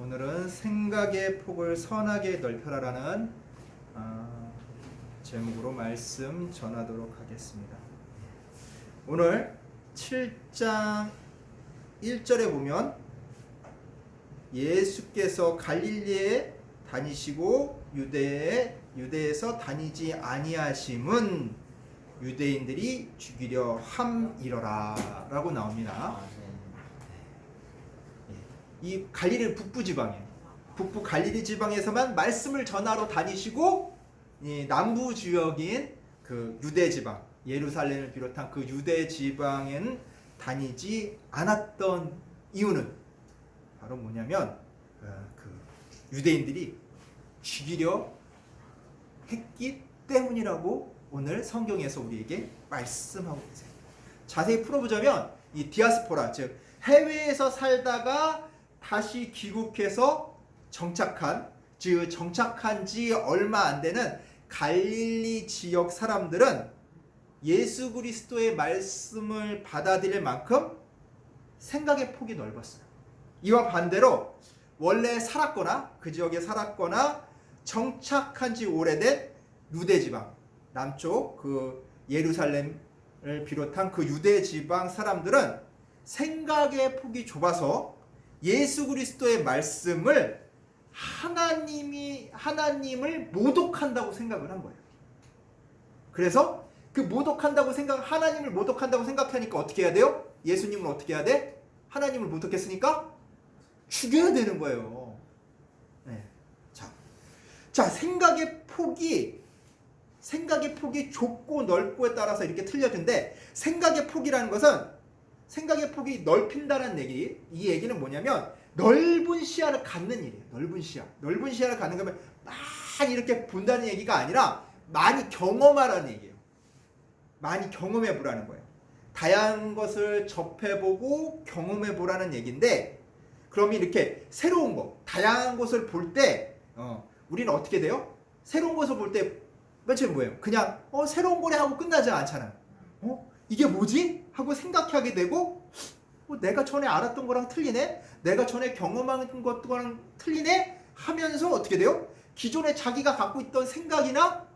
오늘은 생각의 폭을 선하게 넓혀라라는 제목으로 말씀 전하도록 하겠습니다. 오늘 7장 1절에 보면 예수께서 갈릴리에 다니시고 유대에서 다니지 아니하심은 유대인들이 죽이려 함이러라 라고 나옵니다. 이 갈릴리 북부 지방이에요. 북부 갈릴리 지방에서만 말씀을 전하러 다니시고 이 남부 지역인 그 유대 지방 예루살렘을 비롯한 그 유대 지방에는 다니지 않았던 이유는 바로 뭐냐면 그 유대인들이 죽이려 했기 때문이라고 오늘 성경에서 우리에게 말씀하고 계세요. 자세히 풀어보자면 이 디아스포라 즉 해외에서 살다가 다시 귀국해서 정착한 지 얼마 안 되는 갈릴리 지역 사람들은 예수 그리스도의 말씀을 받아들일 만큼 생각의 폭이 넓었어요. 이와 반대로 원래 살았거나 그 지역에 살았거나 정착한 지 오래된 유대 지방 남쪽 그 예루살렘을 비롯한 그 유대 지방 사람들은 생각의 폭이 좁아서 예수 그리스도의 말씀을 하나님을 모독한다고 생각을 한 거예요. 그래서 그 하나님을 모독한다고 생각하니까 어떻게 해야 돼요? 예수님은 어떻게 해야 돼? 하나님을 모독했으니까 죽여야 되는 거예요. 네. 자, 생각의 폭이 좁고 넓고에 따라서 이렇게 틀려진데 생각의 폭이라는 것은 생각의 폭이 넓힌다는 얘기, 이 얘기는 뭐냐면 넓은 시야를 갖는 일이에요. 넓은 시야를 갖는 거면 많이 이렇게 본다는 얘기가 아니라 많이 경험하라는 얘기예요. 많이 경험해 보라는 거예요. 다양한 것을 접해보고 경험해 보라는 얘기인데, 그러면 이렇게 새로운 거, 다양한 것을 볼 때 우리는 어떻게 돼요? 새로운 것을 볼 때 맨 처음에 뭐예요? 그냥 새로운 거래 하고 끝나지 않잖아요. 이게 뭐지? 하고 생각하게 되고 내가 전에 알았던 거랑 틀리네? 내가 전에 경험한 것과랑 틀리네? 하면서 어떻게 돼요? 기존에 자기가 갖고 있던 생각이나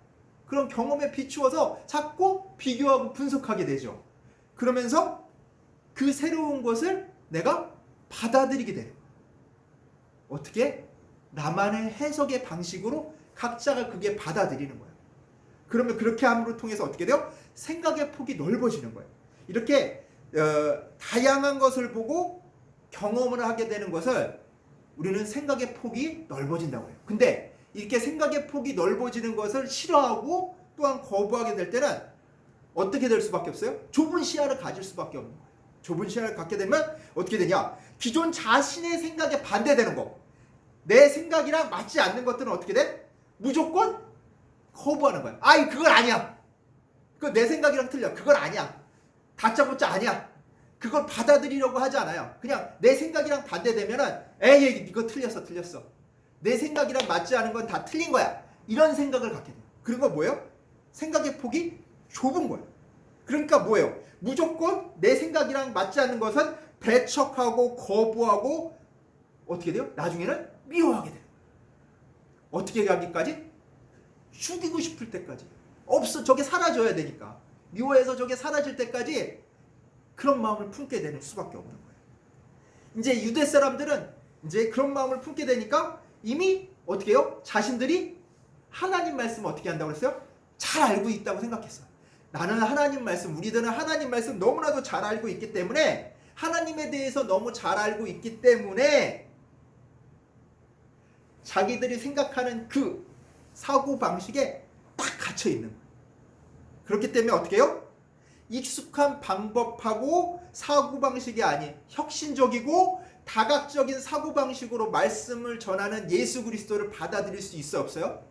그런 경험에 비추어서 자꾸 비교하고 분석하게 되죠. 그러면서 그 새로운 것을 내가 받아들이게 돼요. 어떻게? 나만의 해석의 방식으로 각자가 그게 받아들이는 거예요. 그러면 그렇게 함으로 통해서 어떻게 돼요? 생각의 폭이 넓어지는 거예요. 이렇게 다양한 것을 보고 경험을 하게 되는 것을 우리는 생각의 폭이 넓어진다고 해요. 근데 이렇게 생각의 폭이 넓어지는 것을 싫어하고 또한 거부하게 될 때는 어떻게 될 수밖에 없어요? 좁은 시야를 가질 수밖에 없는 거예요. 좁은 시야를 갖게 되면 어떻게 되냐? 기존 자신의 생각에 반대되는 거, 내 생각이랑 맞지 않는 것들은 어떻게 돼? 무조건 거부하는 거예요. 아이 그건 아니야. 그건 내 생각이랑 틀려. 그건 아니야. 다짜고짜 아니야. 그걸 받아들이려고 하지 않아요. 그냥 내 생각이랑 반대되면은 에이 이거 틀렸어. 내 생각이랑 맞지 않은 건 다 틀린 거야. 이런 생각을 갖게 돼요. 그런 건 뭐예요? 생각의 폭이 좁은 거예요. 그러니까 뭐예요? 무조건 내 생각이랑 맞지 않는 것은 배척하고 거부하고 어떻게 돼요? 나중에는 미워하게 돼요. 어떻게 하기까지? 죽이고 싶을 때까지. 저게 사라져야 되니까. 미워해서 저게 사라질 때까지 그런 마음을 품게 되는 수밖에 없는 거예요. 이제 유대 사람들은 이제 그런 마음을 품게 되니까 이미 어떻게 해요? 자신들이 하나님 말씀을 어떻게 한다고 그랬어요? 잘 알고 있다고 생각했어요. 우리들은 하나님 말씀 너무나도 잘 알고 있기 때문에 하나님에 대해서 너무 잘 알고 있기 때문에 자기들이 생각하는 그 사고방식에 딱 갇혀 있는 거예요. 그렇기 때문에 어떻게 해요? 익숙한 방법하고 사고방식이 아닌 혁신적이고 다각적인 사고방식으로 말씀을 전하는 예수 그리스도를 받아들일 수 있어요? 없어요?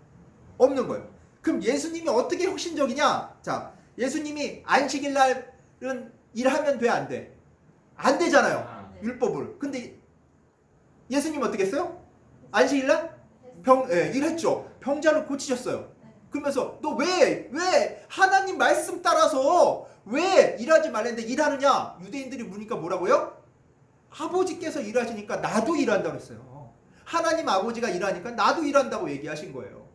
없는 거예요. 그럼 예수님이 어떻게 혁신적이냐? 자, 예수님이 안식일 날은 일하면 돼? 안 돼? 안 되잖아요. 율법을. 근데 예수님 어떻게 했어요? 안식일 날 일했죠. 병자를 고치셨어요. 그러면서 너 왜 하나님 말씀 따라서 왜 일하지 말랬는데 일하느냐? 유대인들이 묻으니까 뭐라고요? 아버지께서 일하시니까 나도 일한다고 했어요. 하나님 아버지가 일하니까 나도 일한다고 얘기하신 거예요.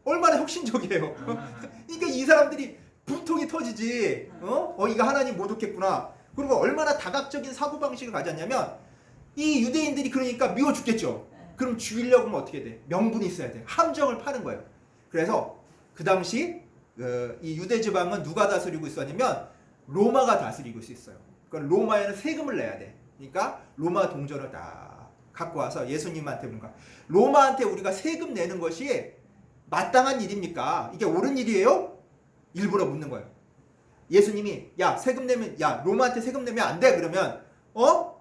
얼마나 혁신적이에요. 그러니까 이 사람들이 분통이 터지지. 이거 하나님 모독했구나. 그리고 얼마나 다각적인 사고방식을 가졌냐면 이 유대인들이 그러니까 미워 죽겠죠. 그럼 죽이려고 하면 어떻게 돼? 명분이 있어야 돼. 함정을 파는 거예요. 그래서 그 당시 이 유대 지방은 누가 다스리고 있었냐면 로마가 다스리고 있어요. 그러니까 로마에는 세금을 내야 돼. 그러니까 로마 동전을 다 갖고 와서 예수님한테 뭔가 로마한테 우리가 세금 내는 것이 마땅한 일입니까? 이게 옳은 일이에요? 일부러 묻는 거예요. 예수님이 야 로마한테 세금 내면 안 돼. 그러면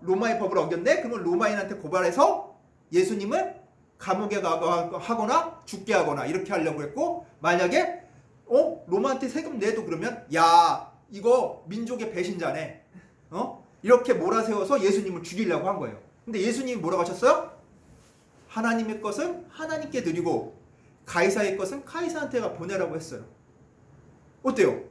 로마의 법을 어겼네? 그러면 로마인한테 고발해서 예수님을 감옥에 가거나 죽게 하거나 이렇게 하려고 했고, 만약에 로마한테 세금 내도 그러면 야 이거 민족의 배신자네 이렇게 몰아세워서 예수님을 죽이려고 한 거예요. 근데 예수님이 뭐라고 하셨어요? 하나님의 것은 하나님께 드리고 가이사의 것은 가이사한테가 보내라고 했어요. 어때요?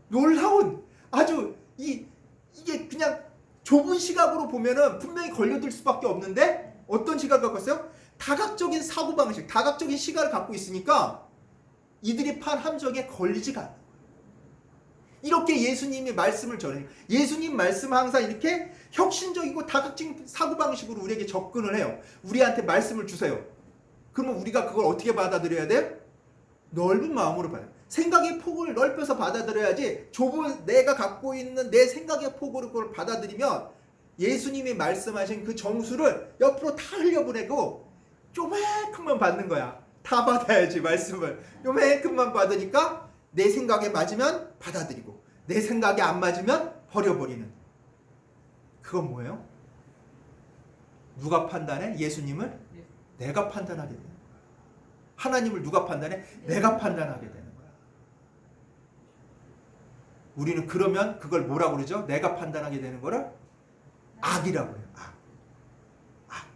놀라운 아주 이게 그냥 좁은 시각으로 보면은 분명히 걸려들 수밖에 없는데 어떤 시각을 갖고 있어요? 다각적인 사고방식, 다각적인 시각을 갖고 있으니까 이들이 판 함정에 걸리지가 않아요. 이렇게 예수님이 말씀을 전해요. 예수님 말씀은 항상 이렇게 혁신적이고 다각적인 사고방식으로 우리에게 접근을 해요. 우리한테 말씀을 주세요. 그러면 우리가 그걸 어떻게 받아들여야 돼요? 넓은 마음으로 받아요. 생각의 폭을 넓혀서 받아들여야지 좁은 내가 갖고 있는 내 생각의 폭으로 그걸 받아들이면 예수님이 말씀하신 그 정수를 옆으로 다 흘려보내고 요만큼만 받는 거야. 다 받아야지 말씀을. 요만큼만 받으니까 내 생각에 맞으면 받아들이고 내 생각에 안 맞으면 버려버리는. 그건 뭐예요? 누가 판단해? 예수님을? 내가 판단하게 되는 거야. 하나님을 누가 판단해? 내가 판단하게 되는 거야. 우리는 그러면 그걸 뭐라고 그러죠? 내가 판단하게 되는 거를 악이라고 해요. 악.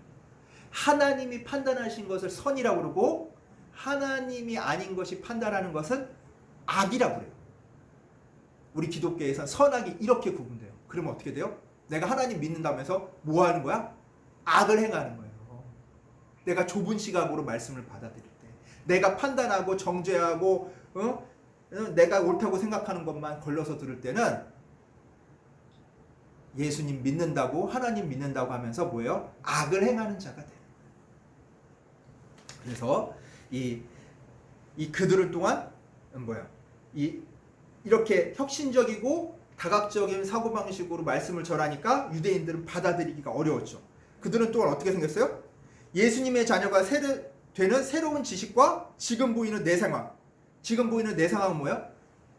하나님이 판단하신 것을 선이라고 그러고 하나님이 아닌 것이 판단하는 것은 악이라고 그래요. 우리 기독교에서는 선악이 이렇게 구분돼요. 그러면 어떻게 돼요? 내가 하나님 믿는다면서 뭐 하는 거야? 악을 행하는 거예요. 내가 좁은 시각으로 말씀을 받아들일 때 내가 판단하고 정죄하고 내가 옳다고 생각하는 것만 걸러서 들을 때는 예수님 믿는다고 하나님 믿는다고 하면서 뭐예요? 악을 행하는 자가 돼요. 그래서 이 그들을 동안 이렇게 혁신적이고 다각적인 사고방식으로 말씀을 전하니까 유대인들은 받아들이기가 어려웠죠. 그들은 또한 어떻게 생겼어요? 예수님의 자녀가 되는 새로운 지식과 지금 보이는 내 상황. 지금 보이는 내 상황은 뭐야?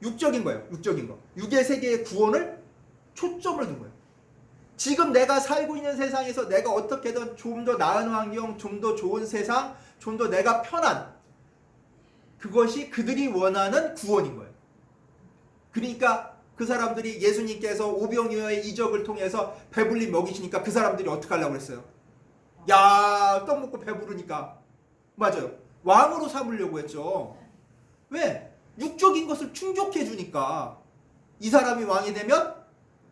육적인 거예요. 육적인 거. 육의 세계의 구원을 초점을 둔 거예요. 지금 내가 살고 있는 세상에서 내가 어떻게든 좀 더 나은 환경, 좀 더 좋은 세상, 좀 더 내가 편한 그것이 그들이 원하는 구원인 거예요. 그러니까 그 사람들이 예수님께서 오병이어의 이적을 통해서 배불리 먹이시니까 그 사람들이 어떻게 하려고 했어요? 야, 떡 먹고 배부르니까. 맞아요. 왕으로 삼으려고 했죠. 왜? 육적인 것을 충족해 주니까. 이 사람이 왕이 되면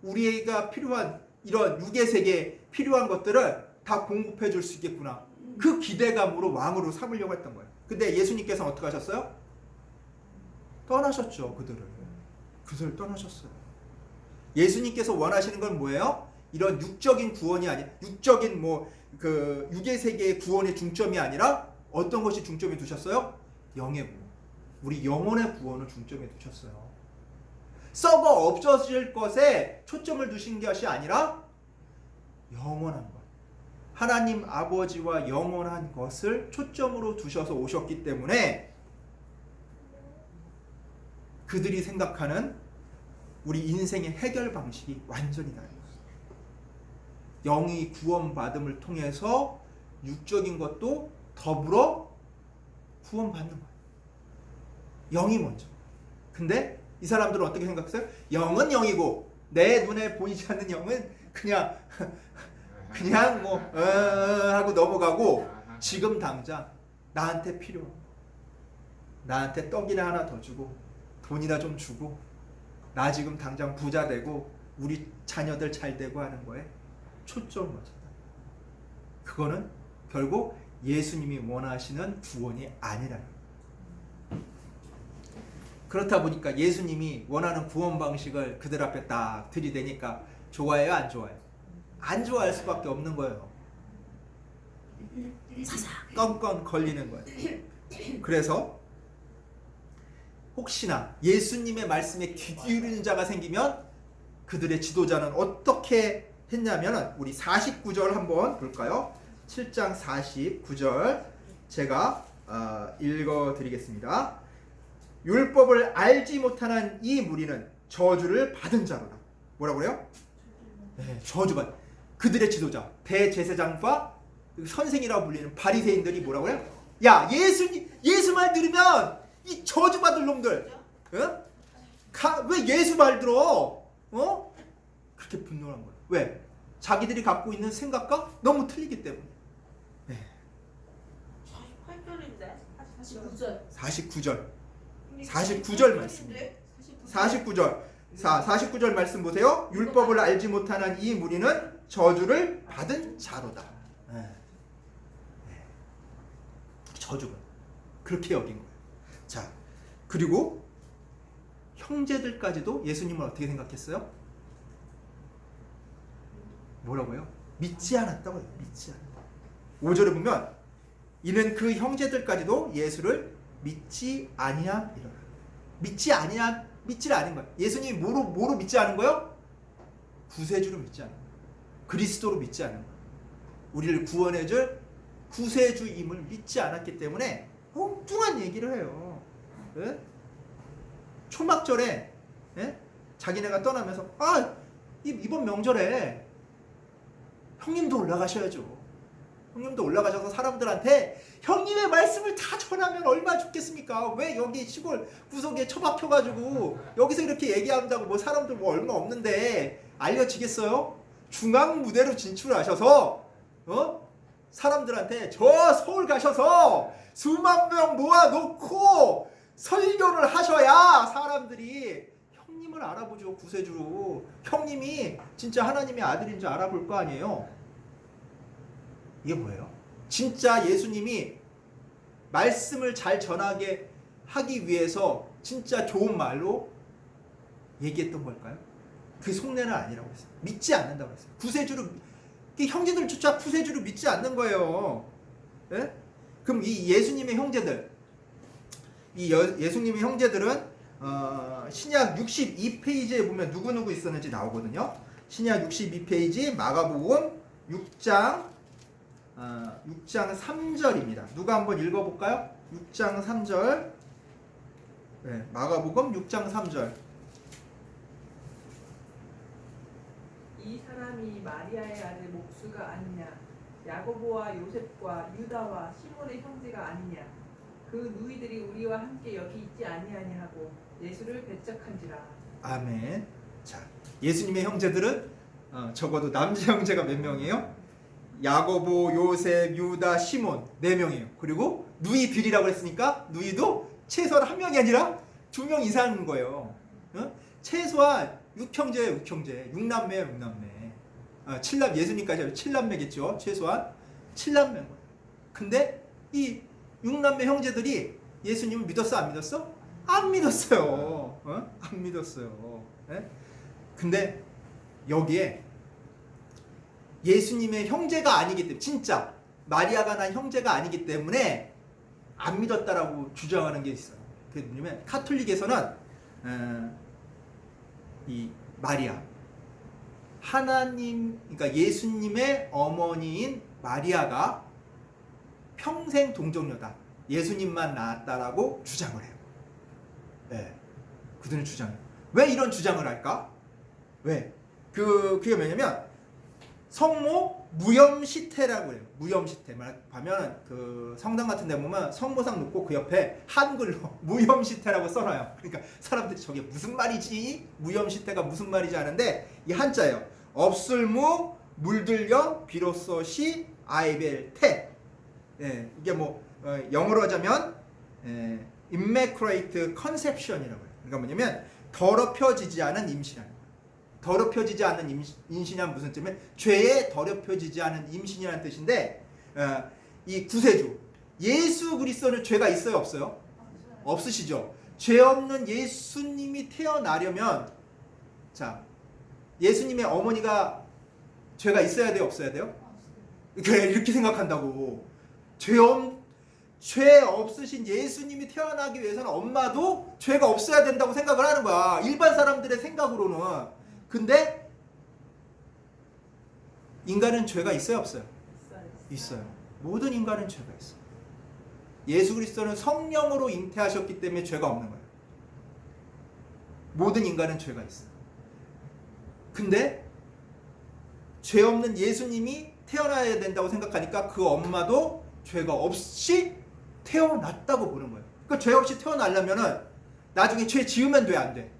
우리가 필요한 이런 육의 세계에 필요한 것들을 다 공급해 줄 수 있겠구나. 그 기대감으로 왕으로 삼으려고 했던 거예요. 근데 예수님께서는 어떻게 하셨어요? 떠나셨죠. 그들을 떠나셨어요. 예수님께서 원하시는 건 뭐예요? 이런 육적인 구원이 아니라 육적인 육의 세계의 구원의 중점이 아니라 어떤 것이 중점에 두셨어요? 영의 구원. 우리 영혼의 구원을 중점에 두셨어요. 썩어 없어질 것에 초점을 두신 것이 아니라 영원한 것. 하나님 아버지와 영원한 것을 초점으로 두셔서 오셨기 때문에 그들이 생각하는 우리 인생의 해결 방식이 완전히 달라요. 영이 구원받음을 통해서 육적인 것도 더불어 구원받는 거예요. 영이 먼저. 근데 이 사람들은 어떻게 생각했어요? 영은 영이고 내 눈에 보이지 않는 영은 그냥 하고 넘어가고 지금 당장 나한테 필요한 거. 나한테 떡이나 하나 더 주고 돈이나 좀 주고 나 지금 당장 부자 되고 우리 자녀들 잘 되고 하는 거에 초점을 맞췄다. 그거는 결국 예수님이 원하시는 구원이 아니라는 거예요. 그렇다 보니까 예수님이 원하는 구원 방식을 그들 앞에 딱 들이대니까 좋아해요, 안 좋아해요? 안 좋아할 수밖에 없는 거예요. 사사건건 걸리는 거예요. 그래서 혹시나 예수님의 말씀에 귀 기울이는 자가 생기면 그들의 지도자는 어떻게 했냐면 우리 49절 한번 볼까요? 7장 49절 제가 읽어드리겠습니다. 율법을 알지 못하는 이 무리는 저주를 받은 자로다. 뭐라고요? 네, 저주받. 그들의 지도자 대제사장과 선생이라고 불리는 바리새인들이 뭐라고요? 야, 예수 말 들으면 이 저주받을 놈들, 어? 왜 예수 말 들어? 그렇게 분노한 거예요. 왜? 자기들이 갖고 있는 생각과 너무 틀리기 때문에. 네. 48절인데 49절 말씀. 49절. 자, 49절 말씀 보세요. 율법을 알지 못하는 이 무리는 저주를 받은 자로다. 네. 저주가 그렇게 여긴 거예요. 자, 그리고 형제들까지도 예수님을 어떻게 생각했어요? 뭐라고요? 믿지 않았다고요. 믿지 않았다. 5절에 보면 이는 그 형제들까지도 예수를 믿지 아니함 이러라. 믿지 않은 거예요. 예수님이 뭐로 믿지 않은 거예요? 구세주로 믿지 않은 거예요. 그리스도로 믿지 않은 거예요. 우리를 구원해줄 구세주임을 믿지 않았기 때문에 엉뚱한 얘기를 해요. 네? 초막절에 네? 자기네가 떠나면서 이번 명절에 형님도 올라가셔야죠. 형님도 올라가셔서 사람들한테 형님의 말씀을 다 전하면 얼마나 좋겠습니까? 왜 여기 시골 구석에 처박혀가지고 여기서 이렇게 얘기한다고 뭐 사람들 뭐 얼마 없는데 알려지겠어요? 중앙 무대로 진출하셔서 사람들한테 저 서울 가셔서 수만 명 모아놓고 설교를 하셔야 사람들이 형님을 알아보죠. 구세주로 형님이 진짜 하나님의 아들인 줄 알아볼 거 아니에요. 이게 뭐예요? 진짜 예수님이 말씀을 잘 전하게 하기 위해서 진짜 좋은 말로 얘기했던 걸까요? 그 속내는 아니라고 했어요. 믿지 않는다고 했어요. 구세주를 형제들조차 구세주를 믿지 않는 거예요. 네? 그럼 이 예수님의 형제들, 예수님의 형제들은 신약 62페이지에 보면 누구누구 있었는지 나오거든요. 신약 62페이지 마가복음 6장 3절입니다. 누가 한번 읽어볼까요? 6장 3절. 네, 마가복음 6장 3절. 이 사람이 마리아의 아들 목수가 아니냐? 야고보와 요셉과 유다와 시몬의 형제가 아니냐? 그 누이들이 우리와 함께 여기 있지 아니하냐 하고 예수를 배척한지라. 아멘. 자, 예수님의 형제들은 적어도 남자 형제가 몇 명이에요? 야고보, 요셉, 유다, 시몬 4명이에요. 그리고 누이들이라고 했으니까 누이도 최소한 1명이 아니라 2명 이상인 거예요. 최소한 6형제예요. 6남매예요. 6남매. 7남 예수님까지 7남매겠죠. 최소한 7남매인 거예요. 근데 이 6남매 형제들이 예수님을 믿었어? 안 믿었어? 안 믿었어요. 안 믿었어요. 네? 근데 여기에 예수님의 형제가 아니기 때문에 진짜 마리아가 난 형제가 아니기 때문에 안 믿었다라고 주장하는 게 있어요. 그게 뭐냐면 카톨릭에서는 이 마리아 하나님 그러니까 예수님의 어머니인 마리아가 평생 동정녀다. 예수님만 낳았다라고 주장을 해요. 네. 그들은 주장해요. 왜 이런 주장을 할까? 왜? 그게 뭐냐면 성모 무염시태라고 해요. 무염시태. 말하면 그 성당 같은 데 보면 성모상 놓고 그 옆에 한글로 무염시태라고 써놔요. 그러니까 사람들이 저게 무슨 말이지? 무염시태가 무슨 말이지 하는데 이 한자예요. 없을무 물들여 비로소 시 아이벨테. 예, 이게 뭐 영어로 하자면 immaculate conception이라고 해요. 그러니까 뭐냐면 더럽혀지지 않은 임신이라는 거예요. 더럽혀지지 않는 임신이란 무슨 뜻이냐면 죄에 더럽혀지지 않은 임신이라는 뜻인데 이 구세주 예수 그리스도는 죄가 있어요, 없어요? 없으시죠. 죄 없는 예수님이 태어나려면 자, 예수님의 어머니가 죄가 있어야 돼요, 없어야 돼요? 그래, 이렇게 생각한다고. 죄 없으신 예수님이 태어나기 위해서는 엄마도 죄가 없어야 된다고 생각을 하는 거야. 일반 사람들의 생각으로는. 근데 인간은 죄가 있어요, 없어요? 있어요. 모든 인간은 죄가 있어요. 예수 그리스도는 성령으로 잉태하셨기 때문에 죄가 없는 거예요. 모든 인간은 죄가 있어요. 근데 죄 없는 예수님이 태어나야 된다고 생각하니까 그 엄마도 죄가 없이 태어났다고 보는 거예요. 그러니까 죄 없이 태어나려면은 나중에 죄 지으면 돼, 안 돼?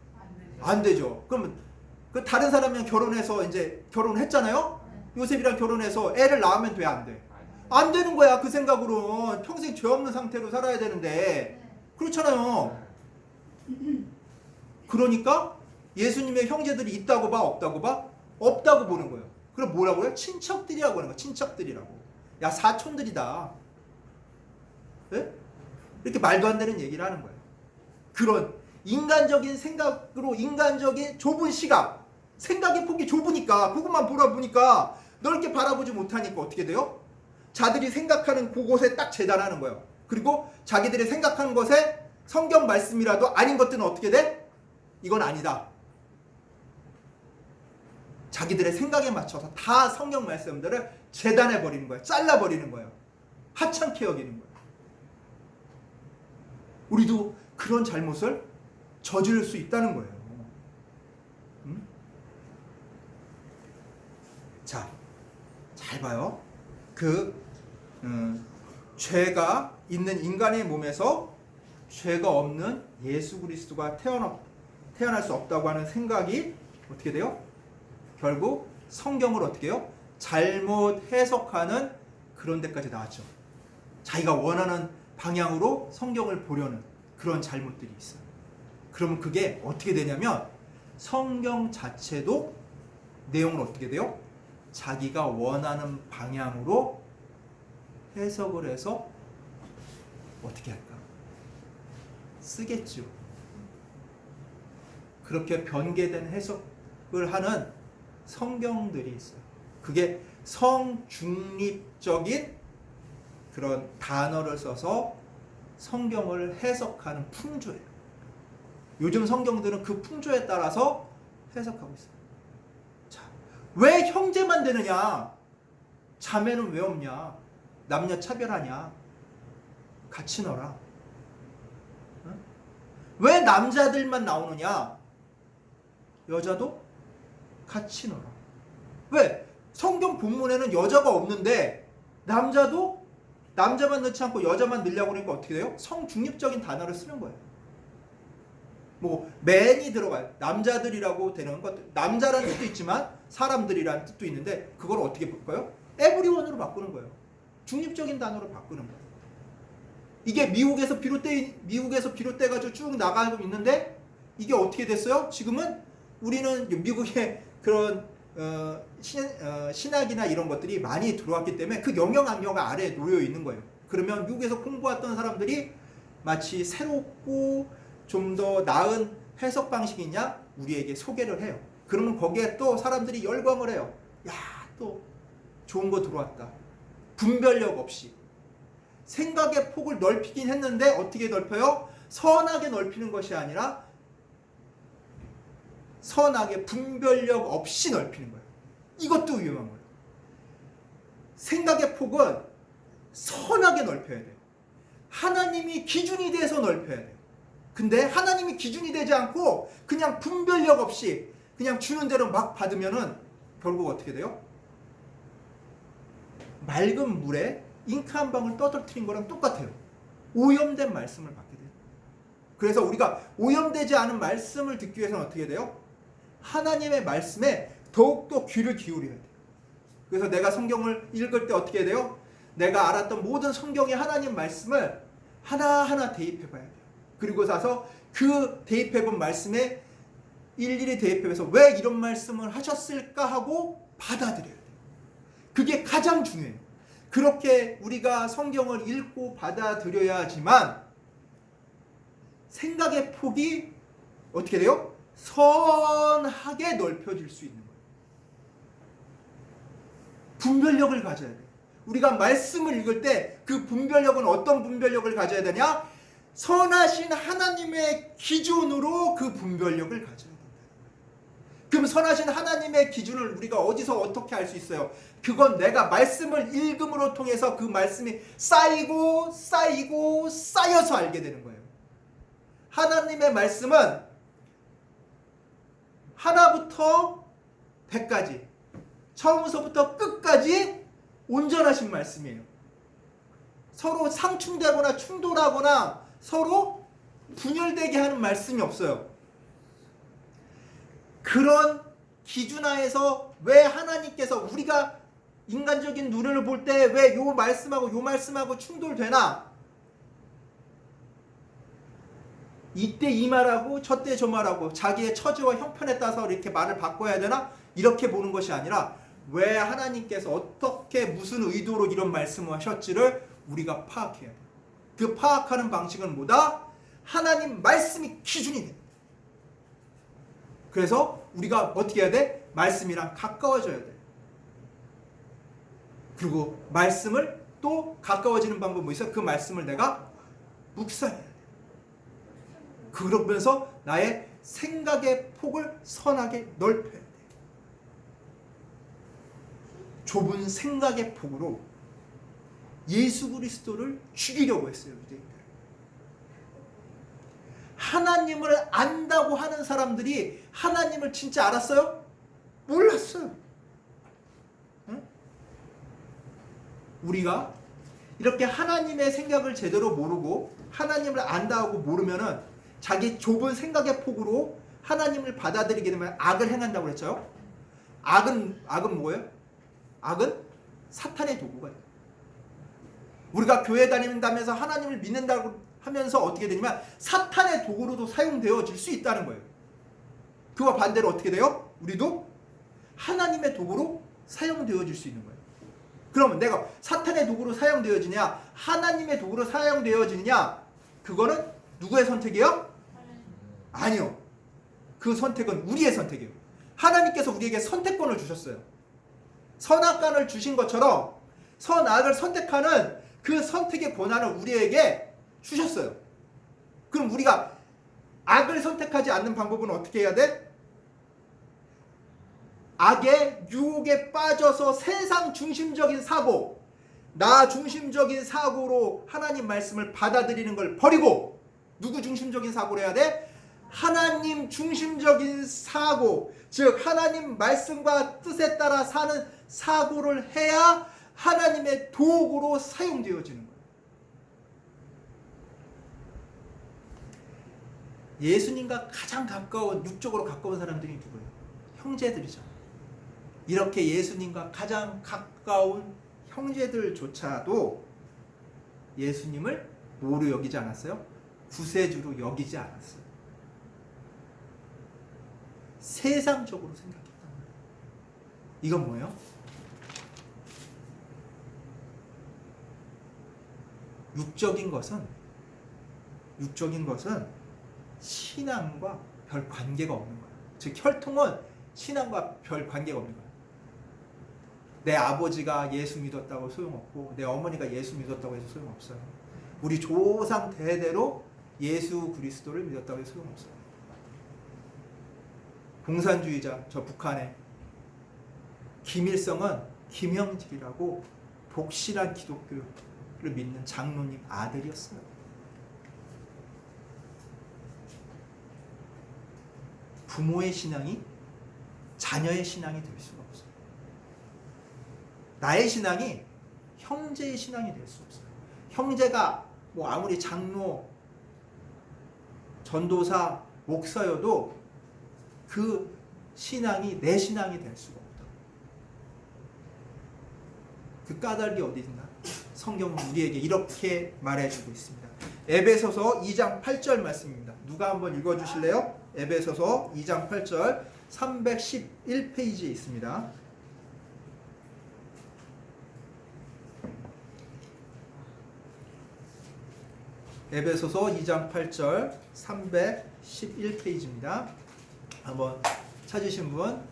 안 되죠. 그러면 그 다른 사람이랑 결혼해서 이제 결혼을 했잖아요. 요셉이랑 결혼해서 애를 낳으면 돼, 안 돼? 안 되는 거야. 그 생각으로는 평생 죄 없는 상태로 살아야 되는데 그렇잖아요. 그러니까 예수님의 형제들이 있다고 봐, 없다고 봐? 없다고 보는 거예요. 그럼 뭐라고 해요? 친척들이라고 하는 거야. 친척들이라고. 야, 사촌들이다. 네? 이렇게 말도 안 되는 얘기를 하는 거예요. 그런 인간적인 생각으로 인간적인 좁은 시각, 생각의 폭이 좁으니까 그것만 보라보니까 넓게 바라보지 못하니까 어떻게 돼요? 자들이 생각하는 그곳에 딱 재단하는 거예요. 그리고 자기들이 생각하는 것에 성경 말씀이라도 아닌 것들은 어떻게 돼? 이건 아니다. 자기들의 생각에 맞춰서 다 성경 말씀들을 재단해 버리는 거예요. 잘라 버리는 거예요. 하찮게 여기는 거예요. 우리도 그런 잘못을 저지를 수 있다는 거예요. 자, 잘 봐요. 죄가 있는 인간의 몸에서 죄가 없는 예수 그리스도가 태어날 수 없다고 하는 생각이 어떻게 돼요? 결국 성경을 어떻게 해요? 잘못 해석하는 그런 데까지 나왔죠. 자기가 원하는 방향으로 성경을 보려는 그런 잘못들이 있어요. 그러면 그게 어떻게 되냐면 성경 자체도 내용은 어떻게 돼요? 자기가 원하는 방향으로 해석을 해서 어떻게 할까? 쓰겠죠. 그렇게 변개된 해석을 하는 성경들이 있어요. 그게 성중립적인 그런 단어를 써서 성경을 해석하는 풍조예요. 요즘 성경들은 그 풍조에 따라서 해석하고 있어요. 자, 왜 형제만 되느냐? 자매는 왜 없냐? 남녀 차별하냐? 같이 넣어라. 응? 왜 남자들만 나오느냐? 여자도 같이 넣어라. 왜? 성경 본문에는 여자가 없는데 남자만 넣지 않고 여자만 넣으려고 그러니까 어떻게 돼요? 성중립적인 단어를 쓰는 거예요. 뭐 맨이 들어가요. 남자들이라고 되는 것, 남자라는 뜻도 있지만 사람들이라는 뜻도 있는데 그걸 어떻게 바꿔요? 에브리원으로 바꾸는 거예요. 중립적인 단어로 바꾸는 거예요. 이게 미국에서 비롯돼가지고 쭉 나가고 있는데 이게 어떻게 됐어요? 지금은 우리는 미국의 그런 신학이나 이런 것들이 많이 들어왔기 때문에 그 영향 악력 아래에 놓여 있는 거예요. 그러면 미국에서 공부했던 사람들이 마치 새롭고 좀 더 나은 해석 방식이냐 우리에게 소개를 해요. 그러면 거기에 또 사람들이 열광을 해요. 야, 또 좋은 거 들어왔다. 분별력 없이 생각의 폭을 넓히긴 했는데 어떻게 넓혀요? 선하게 넓히는 것이 아니라 선하게 분별력 없이 넓히는 거예요. 이것도 위험한 거예요. 생각의 폭은 선하게 넓혀야 돼요. 하나님이 기준이 돼서 넓혀야 돼요. 근데 하나님이 기준이 되지 않고 그냥 분별력 없이 그냥 주는 대로 막 받으면은 결국 어떻게 돼요? 맑은 물에 잉크 한 방울 떠들어뜨린 거랑 똑같아요. 오염된 말씀을 받게 돼요. 그래서 우리가 오염되지 않은 말씀을 듣기 위해서는 어떻게 돼요? 하나님의 말씀에 더욱더 귀를 기울여야 돼요. 그래서 내가 성경을 읽을 때 어떻게 돼요? 내가 알았던 모든 성경의 하나님 말씀을 하나하나 대입해 봐야 돼요. 그리고 나서 그 대입해본 말씀에 일일이 대입해서 왜 이런 말씀을 하셨을까 하고 받아들여야 돼요. 그게 가장 중요해요. 그렇게 우리가 성경을 읽고 받아들여야지만 생각의 폭이 어떻게 돼요? 선하게 넓혀질 수 있는 거예요. 분별력을 가져야 돼요. 우리가 말씀을 읽을 때 그 분별력은 어떤 분별력을 가져야 되냐? 선하신 하나님의 기준으로 그 분별력을 가져야 된다. 그럼 선하신 하나님의 기준을 우리가 어디서 어떻게 알 수 있어요? 그건 내가 말씀을 읽음으로 통해서 그 말씀이 쌓이고 쌓이고 쌓여서 알게 되는 거예요. 하나님의 말씀은 하나부터 100까지 처음서부터 끝까지 온전하신 말씀이에요. 서로 상충되거나 충돌하거나 서로 분열되게 하는 말씀이 없어요. 그런 기준하에서 왜 하나님께서 우리가 인간적인 눈으로 볼 때 왜 요 말씀하고 요 말씀하고 충돌되나? 이때 이 말하고 저때 저 말하고 자기의 처지와 형편에 따라서 이렇게 말을 바꿔야 되나? 이렇게 보는 것이 아니라 왜 하나님께서 어떻게 무슨 의도로 이런 말씀을 하셨지를 우리가 파악해야 돼요. 그 파악하는 방식은 뭐다? 하나님 말씀이 기준이 됩니다. 그래서 우리가 어떻게 해야 돼? 말씀이랑 가까워져야 돼. 그리고 말씀을 또 가까워지는 방법이 뭐 있어요? 그 말씀을 내가 묵상해야 돼. 그러면서 나의 생각의 폭을 선하게 넓혀야 돼. 좁은 생각의 폭으로 예수 그리스도를 죽이려고 했어요. 유대인들. 하나님을 안다고 하는 사람들이 하나님을 진짜 알았어요? 몰랐어요. 응? 우리가 이렇게 하나님의 생각을 제대로 모르고 하나님을 안다고 모르면은 자기 좁은 생각의 폭으로 하나님을 받아들이게 되면 악을 행한다고 그랬죠. 악은 뭐예요? 악은 사탄의 도구가 돼요. 우리가 교회 다닌다면서 하나님을 믿는다고 하면서 어떻게 되냐면 사탄의 도구로도 사용되어질 수 있다는 거예요. 그와 반대로 어떻게 돼요? 우리도 하나님의 도구로 사용되어질 수 있는 거예요. 그러면 내가 사탄의 도구로 사용되어지냐 하나님의 도구로 사용되어지느냐 그거는 누구의 선택이에요? 아니요. 그 선택은 우리의 선택이에요. 하나님께서 우리에게 선택권을 주셨어요. 선악간을 주신 것처럼 선악을 선택하는 그 선택의 권한을 우리에게 주셨어요. 그럼 우리가 악을 선택하지 않는 방법은 어떻게 해야 돼? 악의 유혹에 빠져서 세상 중심적인 사고, 나 중심적인 사고로 하나님 말씀을 받아들이는 걸 버리고 누구 중심적인 사고를 해야 돼? 하나님 중심적인 사고, 즉 하나님 말씀과 뜻에 따라 사는 사고를 해야 하나님의 도구로 사용되어지는 거예요. 예수님과 가장 가까운, 육적으로 가까운 사람들이 누구예요? 형제들이죠. 이렇게 예수님과 가장 가까운 형제들조차도 예수님을 뭐로 여기지 않았어요? 구세주로 여기지 않았어요. 세상적으로 생각했단 말이에요. 이건 뭐예요? 육적인 것은 신앙과 별 관계가 없는 거예요. 즉 혈통은 신앙과 별 관계가 없는 거예요. 내 아버지가 예수 믿었다고 소용없고 내 어머니가 예수 믿었다고 해서 소용없어요. 우리 조상 대대로 예수 그리스도를 믿었다고 해서 소용없어요. 공산주의자 저 북한에 김일성은 김형길이라고 복실한 기독교를 믿는 장로님 아들이었어요. 부모의 신앙이 자녀의 신앙이 될 수가 없어요. 나의 신앙이 형제의 신앙이 될 수 없어요. 형제가 뭐 아무리 장로, 전도사, 목사여도 그 신앙이 내 신앙이 될 수가 없다. 그 까닭이 어디 있나? 성경은 우리에게 이렇게 말해주고 있습니다. 에베소서 2장 8절 말씀입니다. 누가 한번 읽어주실래요? 에베소서 2장 8절 311페이지에 있습니다. 에베소서 2장 8절 311페이지입니다. 한번 찾으신 분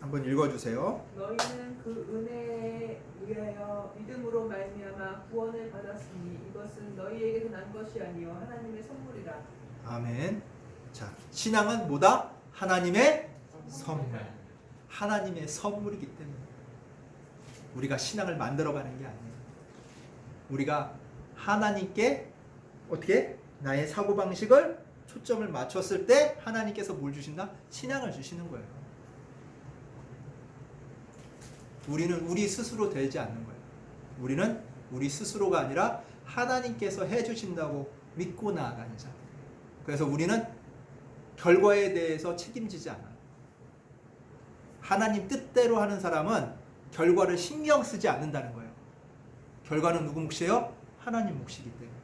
한번 읽어주세요. 너희는 그 은혜에 의하여 믿음으로 말미암아 구원을 받았으니 이것은 너희에게서 난 것이 아니요 하나님의 선물이라. 아멘. 자, 신앙은 뭐다? 하나님의 선물. 하나님의 선물이기 때문에 우리가 신앙을 만들어가는 게 아니에요. 우리가 하나님께 어떻게 나의 사고방식을 초점을 맞췄을 때 하나님께서 뭘 주신다? 신앙을 주시는 거예요. 우리는 우리 스스로 되지 않는 거예요. 우리는 우리 스스로가 아니라 하나님께서 해주신다고 믿고 나아가는 자. 그래서 우리는 결과에 대해서 책임지지 않아요. 하나님 뜻대로 하는 사람은 결과를 신경 쓰지 않는다는 거예요. 결과는 누구 몫이에요? 하나님 몫이기 때문에.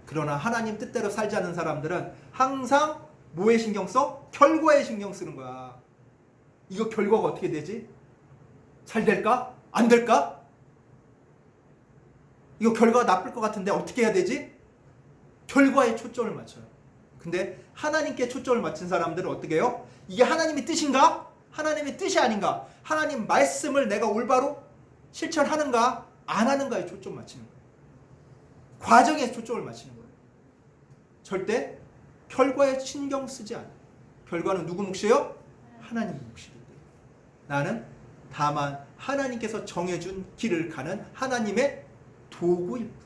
그러나 하나님 뜻대로 살지 않는 사람들은 항상 뭐에 신경 써? 결과에 신경 쓰는 거야. 이거 결과가 어떻게 되지? 잘 될까? 안 될까? 이거 결과가 나쁠 것 같은데 어떻게 해야 되지? 결과에 초점을 맞춰요. 근데 하나님께 초점을 맞춘 사람들은 어떻게 해요? 이게 하나님의 뜻인가? 하나님의 뜻이 아닌가? 하나님 말씀을 내가 올바로 실천하는가? 안 하는가에 초점 맞추는 거예요. 과정에 초점을 맞추는 거예요. 절대 결과에 신경 쓰지 않아요. 결과는 누구 몫이에요? 하나님 몫이기 때문에. 나는 다만 하나님께서 정해준 길을 가는 하나님의 도구일 뿐입니다.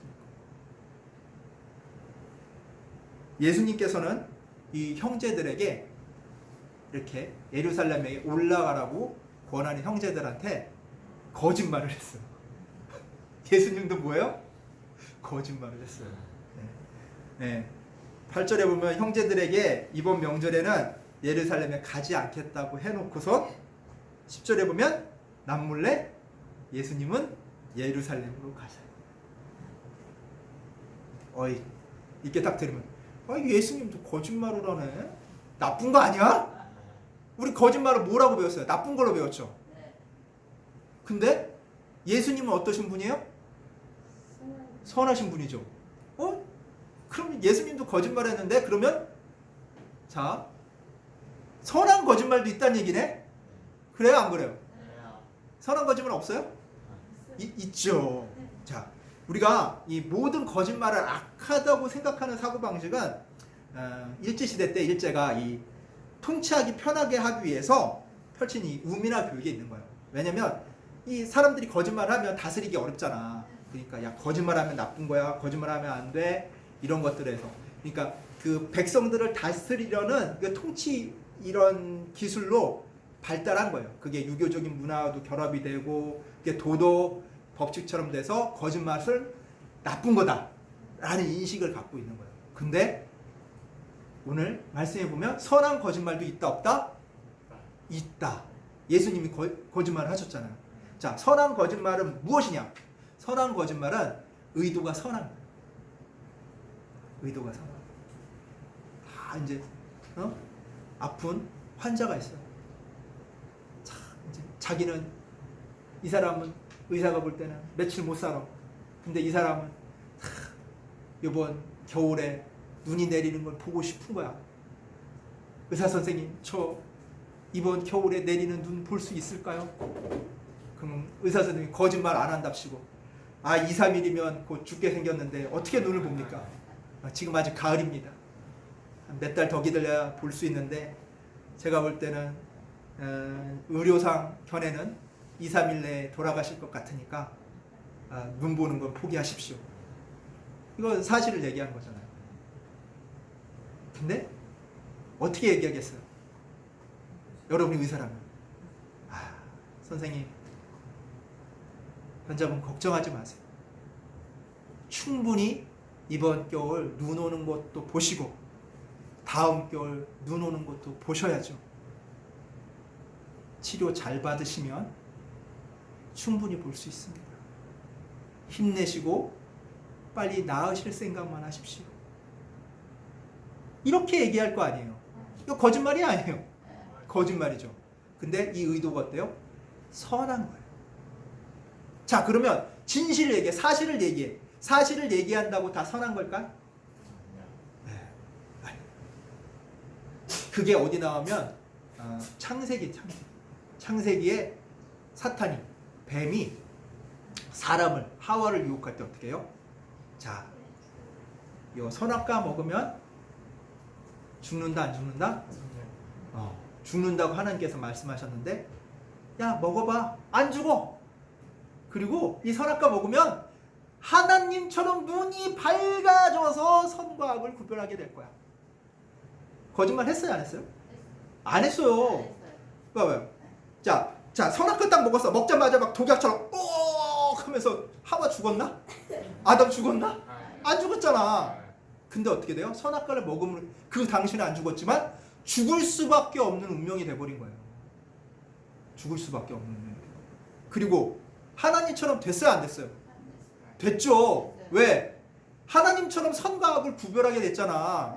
예수님께서는 이 형제들에게 이렇게 예루살렘에 올라가라고 권하는 형제들한테 거짓말을 했어요. 예수님도 뭐예요? 거짓말을 했어요. 네. 8절에 보면 형제들에게 이번 명절에는 예루살렘에 가지 않겠다고 해놓고서 10절에 보면 남몰래 예수님은 예루살렘으로 가세요. 어이, 이렇게 딱 들으면 예수님도 거짓말을 하네? 나쁜 거 아니야? 우리 거짓말을 뭐라고 배웠어요? 나쁜 걸로 배웠죠. 근데 예수님은 어떠신 분이에요? 선하신 분이죠. 그럼 예수님도 거짓말했는데 그러면 자 선한 거짓말도 있다는 얘기네? 그래요, 안 그래요? 선한 거짓말 없어요? 있죠. 자, 우리가 이 모든 거짓말을 악하다고 생각하는 사고방식은 일제시대 때 일제가 이 통치하기 편하게 하기 위해서 펼친 이 우민화 교육에 있는 거예요. 왜냐면 이 사람들이 거짓말을 하면 다스리기 어렵잖아. 그러니까 야 거짓말하면 나쁜 거야, 거짓말하면 안 돼, 이런 것들에서. 그러니까 그 백성들을 다스리려는 그 통치 이런 기술로 발달한 거예요. 그게 유교적인 문화와도 결합이 되고 그게 도덕 법칙처럼 돼서 거짓말을 나쁜 거다라는 인식을 갖고 있는 거예요. 근데 오늘 말씀해 보면 선한 거짓말도 있다 없다? 있다. 예수님이 거짓말을 하셨잖아요. 자, 선한 거짓말은 무엇이냐? 선한 거짓말은 의도가 선한 거예요. 의도가 선한 거예요. 다 이제 아픈 환자가 있어요. 자, 이제 자기는 이 사람은 의사가 볼 때는 며칠 못 살아. 근데 이 사람은 이번 겨울에 눈이 내리는 걸 보고 싶은 거야. 의사 선생님, 저 이번 겨울에 내리는 눈 볼 수 있을까요? 그럼 의사 선생님이 거짓말 안 한답시고 2, 3일이면 곧 죽게 생겼는데 어떻게 눈을 봅니까? 지금 아직 가을입니다. 몇 달 더 기다려야 볼 수 있는데 제가 볼 때는 의료상 견해는 2, 3일 내에 돌아가실 것 같으니까 눈 보는 건 포기하십시오. 이건 사실을 얘기한 거잖아요. 근데 어떻게 얘기하겠어요? 여러분이 의사라면 선생님, 환자분 걱정하지 마세요. 충분히 이번 겨울 눈 오는 것도 보시고 다음 겨울 눈 오는 것도 보셔야죠. 치료 잘 받으시면 충분히 볼 수 있습니다. 힘내시고 빨리 나으실 생각만 하십시오. 이렇게 얘기할 거 아니에요. 이거 거짓말이 아니에요. 거짓말이죠. 근데 이 의도가 어때요? 선한 거예요. 자, 그러면 진실을 얘기해. 사실을 얘기해. 사실을 얘기한다고 다 선한 걸까? 네. 그게 어디 나오면 창세기에 사탄이 뱀이 사람을 하와를 유혹할 때 어떻게 해요? 자, 이 선악과 먹으면 죽는다 안 죽는다? 죽는다고 하나님께서 말씀하셨는데 야 먹어봐 안 죽어. 그리고 이 선악과 먹으면 하나님처럼 눈이 밝아져서 선과 악을 구별하게 될 거야. 거짓말 했어요 안 했어요? 안 했어요. 봐봐요. 자 선악과 딱 먹었어. 먹자마자 막 독약처럼 오 하면서 하와 죽었나? 아담 죽었나? 안 죽었잖아. 근데 어떻게 돼요? 선악과를 먹으면 그 당시는 안 죽었지만 죽을 수밖에 없는 운명이 돼버린 거예요. 죽을 수밖에 없는 운명이 돼요. 그리고 하나님처럼 됐어요 안 됐어요? 됐죠. 왜? 하나님처럼 선과 악을 구별하게 됐잖아.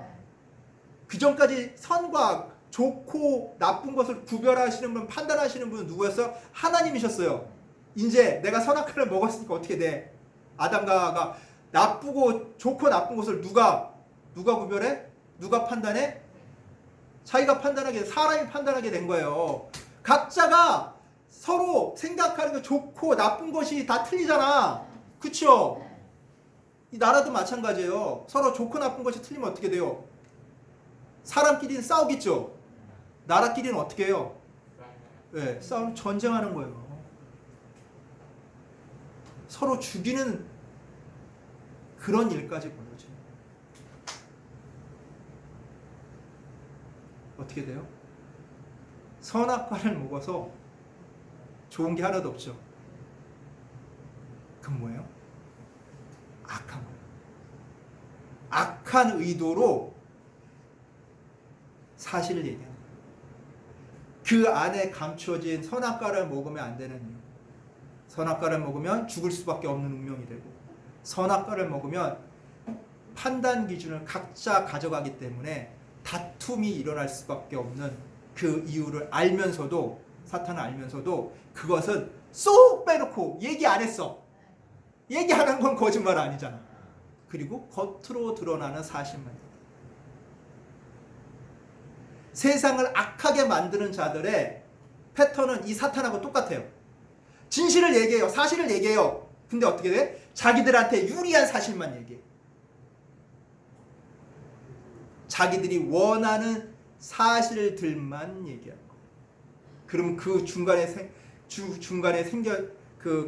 그 전까지 선과 악, 좋고 나쁜 것을 구별하시는 분, 판단하시는 분은 누구였어요? 하나님이셨어요. 이제 내가 선악과를 먹었으니까 어떻게 돼? 아담과 하와가 나쁘고 좋고 나쁜 것을 누가 구별해? 누가 판단해? 자기가 판단하게, 사람이 판단하게 된 거예요. 각자가 서로 생각하는 게 좋고 나쁜 것이 다 틀리잖아. 그쵸? 이 나라도 마찬가지예요. 서로 좋고 나쁜 것이 틀리면 어떻게 돼요? 사람끼리는 싸우겠죠? 나라끼리는 어떻게 해요? 네, 싸우면 전쟁하는 거예요. 서로 죽이는 그런 일까지 벌어져요. 어떻게 돼요? 선악과를 먹어서 좋은 게 하나도 없죠. 그건 뭐예요? 악한 거예요. 악한 의도로 사실을 얘기하는 거예요. 그 안에 감춰진 선악과를 먹으면 안 되는 이유. 선악과를 먹으면 죽을 수밖에 없는 운명이 되고, 선악과를 먹으면 판단 기준을 각자 가져가기 때문에 다툼이 일어날 수밖에 없는 그 이유를 알면서도, 사탄은 알면서도 그것은 쏙 빼놓고 얘기 안 했어. 얘기 안 한 건 거짓말 아니잖아. 그리고 겉으로 드러나는 사실만. 세상을 악하게 만드는 자들의 패턴은 이 사탄하고 똑같아요. 진실을 얘기해요. 사실을 얘기해요. 근데 어떻게 돼? 자기들한테 유리한 사실만 얘기해. 자기들이 원하는 사실들만 얘기하는 거예요. 그럼 그 중간에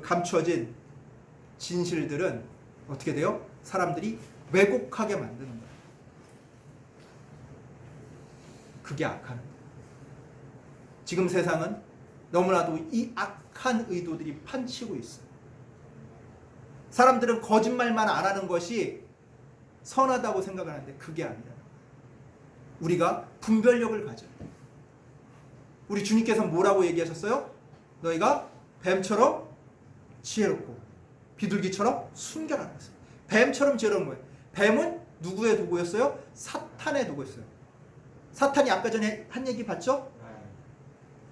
감춰진 진실들은 어떻게 돼요? 사람들이 왜곡하게 만드는 거예요. 그게 악한 거예요. 지금 세상은 너무나도 이 악한 의도들이 판치고 있어요. 사람들은 거짓말만 안 하는 것이 선하다고 생각하는데 그게 아니라 우리가 분별력을 가져야 돼요. 우리 주님께서 뭐라고 얘기하셨어요? 너희가 뱀처럼 지혜롭고 비둘기처럼 순결하라 했어요. 뱀처럼 지혜로운 거예요. 뱀은 누구의 도구였어요? 사탄의 도구였어요. 사탄이 아까 전에 한 얘기 봤죠?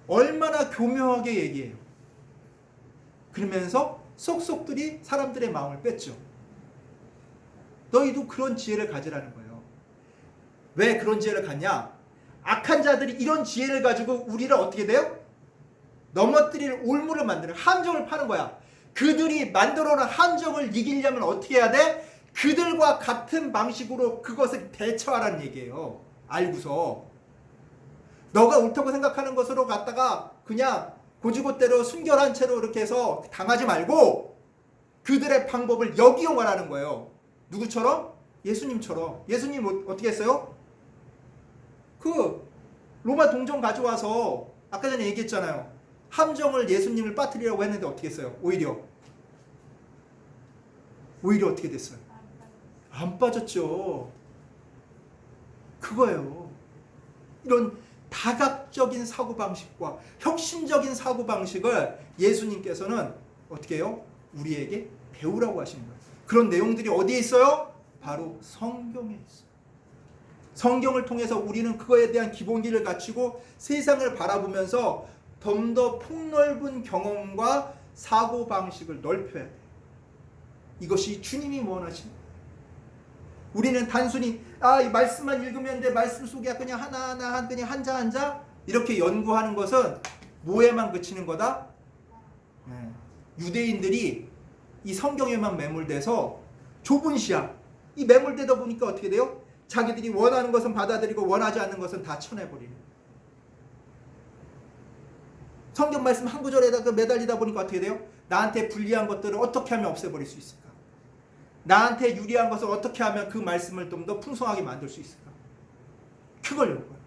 얼마나 교묘하게 얘기해요. 그러면서 속속들이 사람들의 마음을 뺐죠. 너희도 그런 지혜를 가지라는 거예요. 왜 그런 지혜를 갖냐? 악한 자들이 이런 지혜를 가지고 우리를 어떻게 돼요? 넘어뜨릴 올무를 만드는, 함정을 파는 거야. 그들이 만들어놓은 함정을 이기려면 어떻게 해야 돼? 그들과 같은 방식으로 그것을 대처하라는 얘기예요. 알고서 너가 옳다고 생각하는 것으로 갖다가 그냥 고지고대로 순결한 채로 이렇게 해서 당하지 말고 그들의 방법을 역이용하라는 거예요. 누구처럼? 예수님처럼. 예수님 어떻게 했어요? 그 로마 동정 가져와서 아까 전에 얘기했잖아요. 함정을 예수님을 빠뜨리려고 했는데 어떻게 했어요? 오히려 어떻게 됐어요? 안 빠졌죠. 그거예요. 이런 다각적인 사고방식과 혁신적인 사고방식을 예수님께서는 어떻게 해요? 우리에게 배우라고 하시는 거예요. 그런 내용들이 어디에 있어요? 바로 성경에 있어요. 성경을 통해서 우리는 그거에 대한 기본기를 갖추고 세상을 바라보면서 좀 더 폭넓은 경험과 사고방식을 넓혀야 돼요. 이것이 주님이 원하신 거예요. 우리는 단순히 이 말씀만 읽으면 돼, 말씀 속에 그냥 하나하나 그냥 한자 이렇게 연구하는 것은 뭐에만 그치는 거다? 유대인들이 이 성경에만 매몰돼서 좁은 시야, 이 매몰되다 보니까 어떻게 돼요? 자기들이 원하는 것은 받아들이고 원하지 않는 것은 다 쳐내버리는. 성경 말씀 한 구절에다가 매달리다 보니까 어떻게 돼요? 나한테 불리한 것들을 어떻게 하면 없애버릴 수 있을까? 나한테 유리한 것을 어떻게 하면 그 말씀을 좀 더 풍성하게 만들 수 있을까? 그걸 연구해요.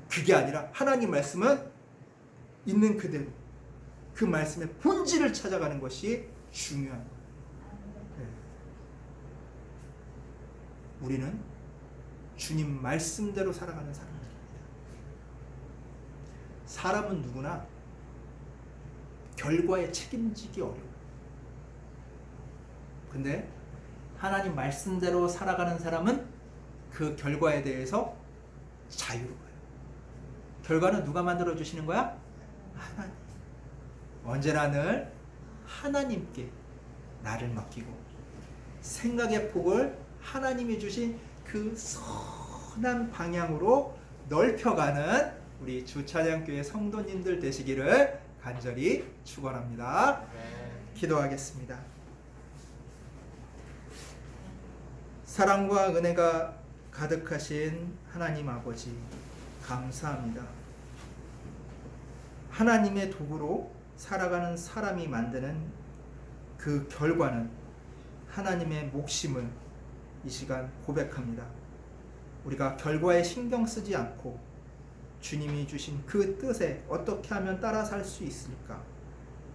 그게 아니라 하나님 말씀은 있는 그대로 그 말씀의 본질을 찾아가는 것이 중요한 거예요. 네. 우리는 주님 말씀대로 살아가는 사람들입니다. 사람은 누구나 결과에 책임지기 어려워요. 근데 하나님 말씀대로 살아가는 사람은 그 결과에 대해서 자유로워요. 결과는 누가 만들어 주시는 거야? 하나님. 언제나 늘 하나님께 나를 맡기고 생각의 폭을 하나님이 주신 그 선한 방향으로 넓혀가는 우리 주차장교회 성도님들 되시기를 간절히 축원합니다. 기도하겠습니다. 사랑과 은혜가 가득하신 하나님 아버지, 감사합니다. 하나님의 도구로 살아가는 사람이 만드는 그 결과는 하나님의 몫임을 이 시간 고백합니다. 우리가 결과에 신경 쓰지 않고 주님이 주신 그 뜻에 어떻게 하면 따라 살 수 있을까?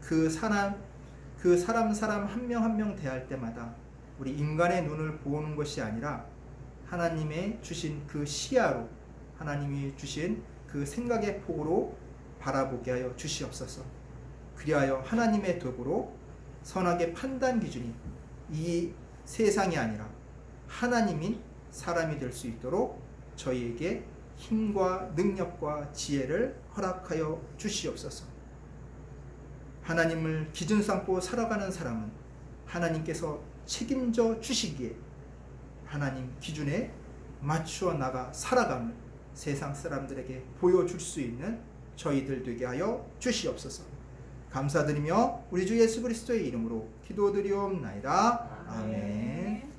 그 사람 한 명 한 명 대할 때마다 우리 인간의 눈을 보는 것이 아니라 하나님의 주신 그 시야로, 하나님이 주신 그 생각의 폭으로 바라보게 하여 주시옵소서. 그리하여 하나님의 도구로 선악의 판단 기준이 이 세상이 아니라 하나님인 사람이 될 수 있도록 저희에게 힘과 능력과 지혜를 허락하여 주시옵소서. 하나님을 기준 삼고 살아가는 사람은 하나님께서 책임져 주시기에 하나님 기준에 맞추어 나가 살아감을 세상 사람들에게 보여줄 수 있는 저희들 되게 하여 주시옵소서. 감사드리며 우리 주 예수 그리스도의 이름으로 기도드리옵나이다. 아멘.